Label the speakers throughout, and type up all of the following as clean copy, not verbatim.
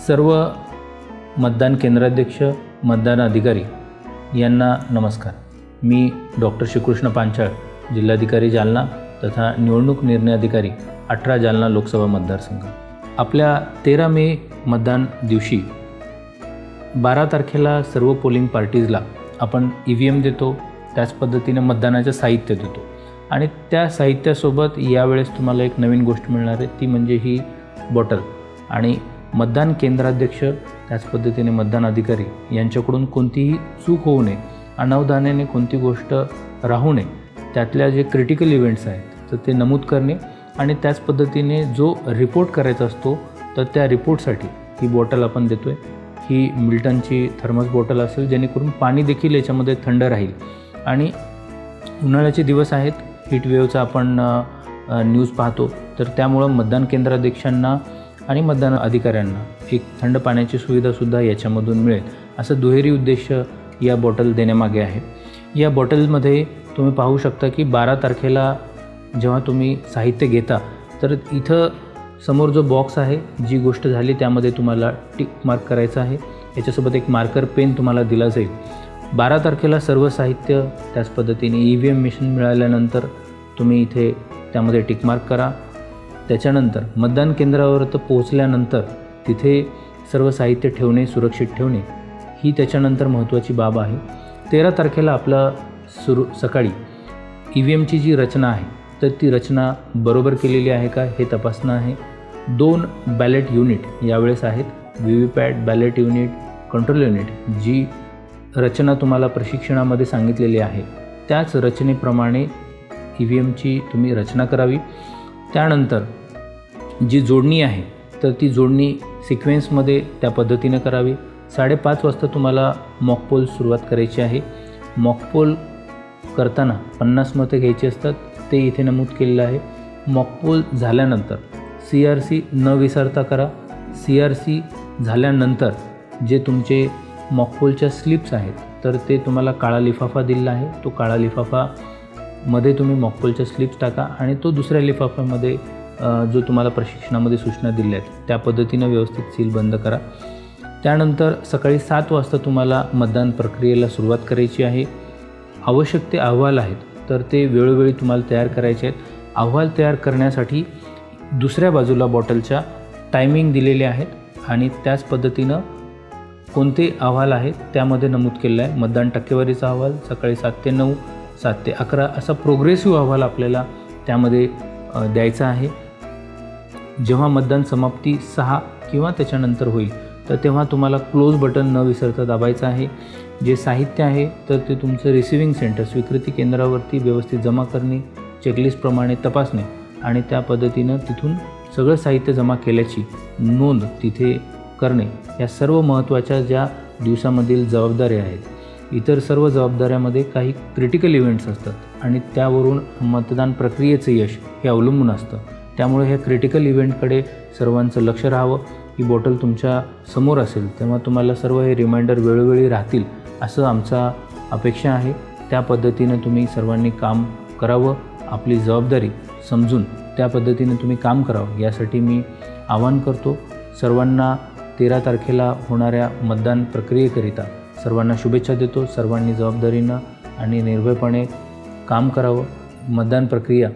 Speaker 1: सर्व मतदान केंद्राध्यक्ष, मतदान अधिकारी यांना नमस्कार। मी डॉक्टर श्रीकृष्ण पांचाळ, जिल्हाधिकारी जालना तथा निवडणूक निर्णय अधिकारी 18 जालना लोकसभा मतदारसंघ। आपल्या 13 मे मतदान दिवशी 12 तारखेला सर्व पोलिंग पार्टीजला आपण EVM देतो, त्याच पद्धतीने मतदानाचं साहित्य देतो आणि त्या साहित्यासोबत यावेळेस तुम्हाला एक नवीन गोष्ट मिळणार आहे, ती म्हणजे ही बॉटल। आणि मतदान केंद्राध्यक्ष, त्याच पद्धतीने मतदान अधिकारी यांच्याकडून कोणतीही चूक होऊ नये, अनावधानाने कोणती गोष्ट राहू नये, त्यातल्या जे क्रिटिकल इव्हेंट्स आहेत तर ते नमूद करणे आणि त्याच पद्धतीने जो रिपोर्ट करायचा असतो तर त्या रिपोर्टसाठी ही बॉटल आपण देतो आहे। ही मिल्टनची थर्मस बॉटल असेल, जेणेकरून पाणी देखील याच्यामध्ये थंड राहील। आणि उन्हाळ्याचे दिवस आहेत, हीट वेव्हचा आपण न्यूज पाहतो, तर त्यामुळं मतदान केंद्राध्यक्षांना आणि मतदान अधिकाऱ्यांना एक थंड पाण्याची सुविधासुद्धा याच्यामधून मिळेल, असं दुहेरी उद्देश या बॉटल देण्यामागे आहे। या बॉटलमध्ये तुम्ही पाहू शकता की 12 तारखेला जेव्हा तुम्ही साहित्य घेता तर इथं समोर जो बॉक्स आहे, जी गोष्ट झाली त्यामध्ये तुम्हाला टिक मार्क करायचं आहे। याच्यासोबत एक मार्कर पेन तुम्हाला दिला जाईल। 12 तारखेला सर्व साहित्य, त्याच पद्धतीने EVM मशीन मिळाल्यानंतर तुम्ही इथे त्यामध्ये टिक मार्क करा। त्याच्यानंतर मतदान केंद्रावर पोहोचल्यानंतर तिथे सर्व साहित्य ठेवणे, सुरक्षित ठेवणे ही त्याच्यानंतर महत्त्वाची बाब आहे। 13 तारखेला आपलं सकाळी EVMची जी रचना आहे तर ती रचना बरोबर केलेली आहे का हे तपासणं आहे। 2 बॅलेट युनिट यावेळेस आहेत, VVPAT, ballot unit, control unit. जी रचना तुम्हाला प्रशिक्षणामध्ये सांगितलेली आहे त्याच रचनेप्रमाणे EVMची तुम्ही रचना करावी। त्यानंतर जी जोडणी आहे तर ती जोडणी सिक्वेन्समध्ये त्या पद्धतीने करावी। 5:30 वाजता तुम्हाला मॉकपोल सुरुवात करायची आहे। मॉकपोल करताना 50 मतं घ्यायची असतात, ते इथे नमूद केलेलं आहे। मॉकपोल झाल्यानंतर CRC न विसरता करा। CRC झाल्यानंतर जे तुमचे मॉकपोलच्या स्लिप्स आहेत तर ते तुम्हाला काळा लिफाफा दिलेला आहे, तो काळा लिफाफामध्ये तुम्ही मॉकपोलच्या स्लिप्स टाका आणि तो दुसऱ्या लिफाफ्यामध्ये जो तुम्हाला प्रशिक्षणामध्ये सूचना दिल्या आहेत त्या पद्धतीनं व्यवस्थित सील बंद करा। त्यानंतर सकाळी 7 वाजता तुम्हाला मतदान प्रक्रियेला सुरुवात करायची आहे। आवश्यक ते अहवाल आहेत तर ते वेळोवेळी तुम्हाला तयार करायचे आहेत। अहवाल तयार करण्यासाठी दुसऱ्या बाजूला बॉटलच्या टायमिंग दिलेले आहेत आणि त्याच पद्धतीनं कोणते अहवाल आहेत त्यामध्ये नमूद केलेलं आहे। मतदान टक्केवारीचा अहवाल सकाळी 7 ते 9, 7 ते 11 असा प्रोग्रेसिव्ह अहवाल आपल्याला त्यामध्ये द्यायचा आहे। जेव्हा मतदान समाप्ती 6 किंवा त्याच्यानंतर होईल तर तेव्हा तुम्हाला क्लोज बटन न विसरता दाबायचं आहे। जे साहित्य आहे तर ते तुमचं रिसिव्हिंग सेंटर, स्वीकृती केंद्रावरती व्यवस्थित जमा करणे, चेकलिस्टप्रमाणे तपासणे आणि त्या पद्धतीनं तिथून सगळं साहित्य जमा केल्याची नोंद तिथे करणे, या सर्व महत्त्वाच्या ज्या दिवसामधील जबाबदाऱ्या आहेत। इतर सर्व जबाबदाऱ्यामध्ये काही क्रिटिकल इव्हेंट्स असतात आणि त्यावरून मतदान प्रक्रियेचं यश हे अवलंबून असतं। त्यामुळे ह्या क्रिटिकल इव्हेंटकडे सर्वांचं लक्ष राहावं। ही बॉटल तुमच्या समोर असेल तेव्हा तुम्हाला सर्व हे रिमाइंडर वेळोवेळी राहतील असं आमचा अपेक्षा आहे। त्या पद्धतीनं तुम्ही सर्वांनी काम करावं, आपली जबाबदारी समजून त्या पद्धतीने तुम्ही काम करावं यासाठी मी आवाहन करतो। सर्वांना 13 तारखेला होणाऱ्या मतदान प्रक्रियेकरिता सर्वांना शुभेच्छा देतो। सर्वांनी जबाबदारीनं आणि निर्भयपणे काम करावं। मतदान प्रक्रिया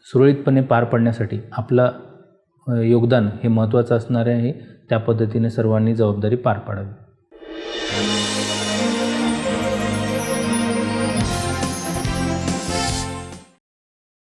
Speaker 1: सुरळीतपणे पार पाडण्यासाठी आपलं योगदान हे महत्त्वाचं असणार आहे। त्या पद्धतीने सर्वांनी जबाबदारी पार पाडावी।